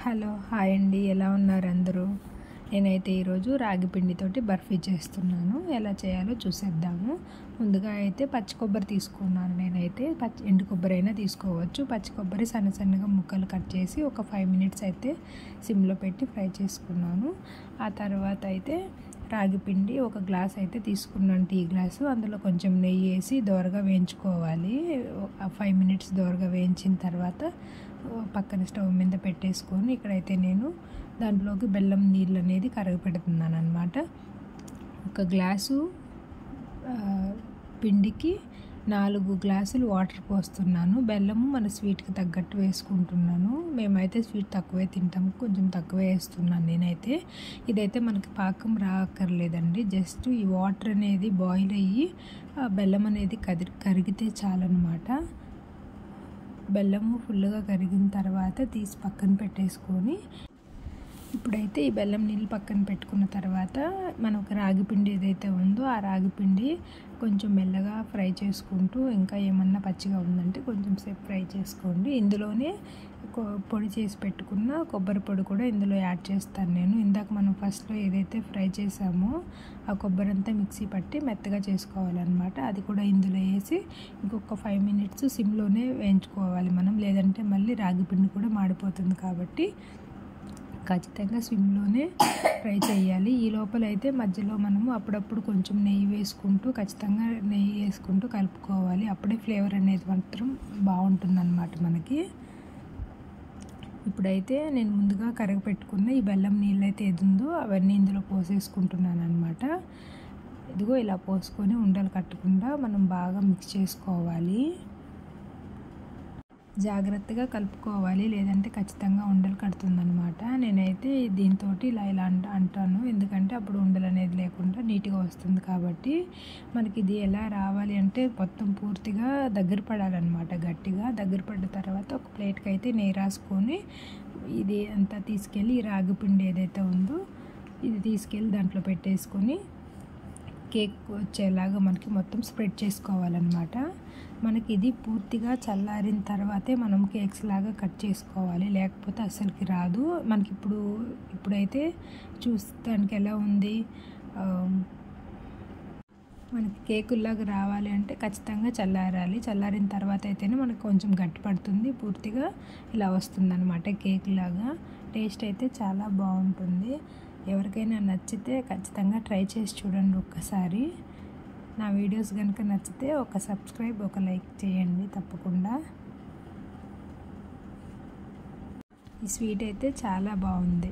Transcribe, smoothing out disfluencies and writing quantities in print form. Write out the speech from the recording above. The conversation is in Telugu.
హలో హాయ్ అండి, ఎలా ఉన్నారు అందరూ? నేనైతే ఈరోజు రాగి పిండితోటి బర్ఫీ చేస్తున్నాను. ఎలా చేయాలో చూసేద్దాము. ముందుగా అయితే పచ్చి కొబ్బరి తీసుకున్నాను. నేనైతే ఎండు కొబ్బరి అయినా తీసుకోవచ్చు. పచ్చి కొబ్బరి సన్న సన్నగా ముక్కలు కట్ చేసి ఒక 5 మినిట్స్ అయితే సిమ్లో పెట్టి ఫ్రై చేసుకున్నాను. ఆ తర్వాత అయితే రాగి పిండి ఒక గ్లాస్ అయితే తీసుకున్నాను, టీ గ్లాసు. అందులో కొంచెం నెయ్యి వేసి దోరగా వేయించుకోవాలి. 5 మినిట్స్ దోరగా వేయించిన తర్వాత పక్కన స్టవ్ మీద పెట్టేసుకొని ఇక్కడైతే నేను దాంట్లోకి బెల్లం నీళ్ళు అనేది కరగపెడుతున్నాను అన్నమాట. ఒక గ్లాసు పిండికి 4 గ్లాసులు వాటర్ పోస్తున్నాను. బెల్లము మన స్వీట్కి తగ్గట్టు వేసుకుంటున్నాను. మేమైతే స్వీట్ తక్కువే తింటాము, కొంచెం తక్కువే వేస్తున్నాను నేనైతే. ఇదైతే మనకి పాకం రాక్కర్లేదండి, జస్ట్ ఈ వాటర్ అనేది బాయిల్ అయ్యి బెల్లం అనేది కరిగితే చాలన్నమాట. బెల్లము ఫుల్గా కరిగిన తర్వాత తీసి పక్కన పెట్టేసుకొని ఇప్పుడైతే ఈ బెల్లం నీళ్ళు పక్కన పెట్టుకున్న తర్వాత మనకు రాగి పిండి ఏదైతే ఉందో ఆ రాగి పిండి కొంచెం మెల్లగా ఫ్రై చేసుకుంటూ, ఇంకా ఏమన్నా పచ్చిగా ఉందంటే కొంచెం సేపు ఫ్రై చేసుకోండి. ఇందులోనే పొడి చేసి పెట్టుకున్న కొబ్బరి పొడి కూడా ఇందులో యాడ్ చేస్తాను నేను. ఇందాక మనం ఫస్ట్లో ఏదైతే ఫ్రై చేసామో ఆ కొబ్బరి అంతా మిక్సీ పట్టి మెత్తగా చేసుకోవాలన్నమాట. అది కూడా ఇందులో వేసి ఇంకొక 5 మినిట్స్ సిమ్లోనే వేయించుకోవాలి మనం, లేదంటే మళ్ళీ రాగి పిండి కూడా మాడిపోతుంది. కాబట్టి ఖచ్చితంగా స్విమ్లోనే ఫ్రై చేయాలి. ఈ లోపల అయితే మధ్యలో మనము అప్పుడప్పుడు కొంచెం నెయ్యి వేసుకుంటూ, ఖచ్చితంగా నెయ్యి వేసుకుంటూ కలుపుకోవాలి. అప్పుడే ఫ్లేవర్ అనేది మాత్రం బాగుంటుందన్నమాట మనకి. ఇప్పుడైతే నేను ముందుగా కరగపెట్టుకున్న ఈ బెల్లం నీళ్ళు అయితే ఏదుందో అవన్నీ ఇందులో పోసేసుకుంటున్నాను అనమాట. ఇదిగో ఇలా పోసుకొని ఉండలు కట్టకుండా మనం బాగా మిక్స్ చేసుకోవాలి. జాగ్రత్తగా కలుపుకోవాలి, లేదంటే ఖచ్చితంగా ఉండలు కడుతుందనమాట. నేనైతే దీంతో ఇలా అంటాను, ఎందుకంటే అప్పుడు ఉండలు అనేది లేకుండా నీట్గా వస్తుంది. కాబట్టి మనకి ఇది ఎలా రావాలి అంటే మొత్తం పూర్తిగా దగ్గర పడాలన్నమాట. గట్టిగా దగ్గర పడ్డ తర్వాత ఒక ప్లేట్కి అయితే నెయ్యి రాసుకొని ఇది అంతా తీసుకెళ్ళి ఈ రాగి పిండి ఏదైతే ఉందో ఇది తీసుకెళ్ళి దాంట్లో పెట్టేసుకొని కేక్ వచ్చేలాగా మనకి మొత్తం స్ప్రెడ్ చేసుకోవాలన్నమాట. మనకి ఇది పూర్తిగా చల్లారిన తర్వాతే మనం కేక్స్ లాగా కట్ చేసుకోవాలి, లేకపోతే అసలుకి రాదు మనకి. ఇప్పుడైతే చూస్తానికి ఎలా ఉంది, మనకి కేకుల్లాగా రావాలి అంటే ఖచ్చితంగా చల్లారాలి. చల్లారిన తర్వాత అయితేనే మనకు కొంచెం గట్టి పడుతుంది, పూర్తిగా ఇలా వస్తుందన్నమాట కేక్ లాగా. టేస్ట్ అయితే చాలా బాగుంటుంది. ఎవరికైనా నచ్చితే ఖచ్చితంగా ట్రై చేసి చూడండి ఒక్కసారి. నా వీడియోస్ కనుక నచ్చితే ఒక సబ్స్క్రైబ్, ఒక లైక్ చేయండి తప్పకుండా. ఈ స్వీట్ అయితే చాలా బాగుంది.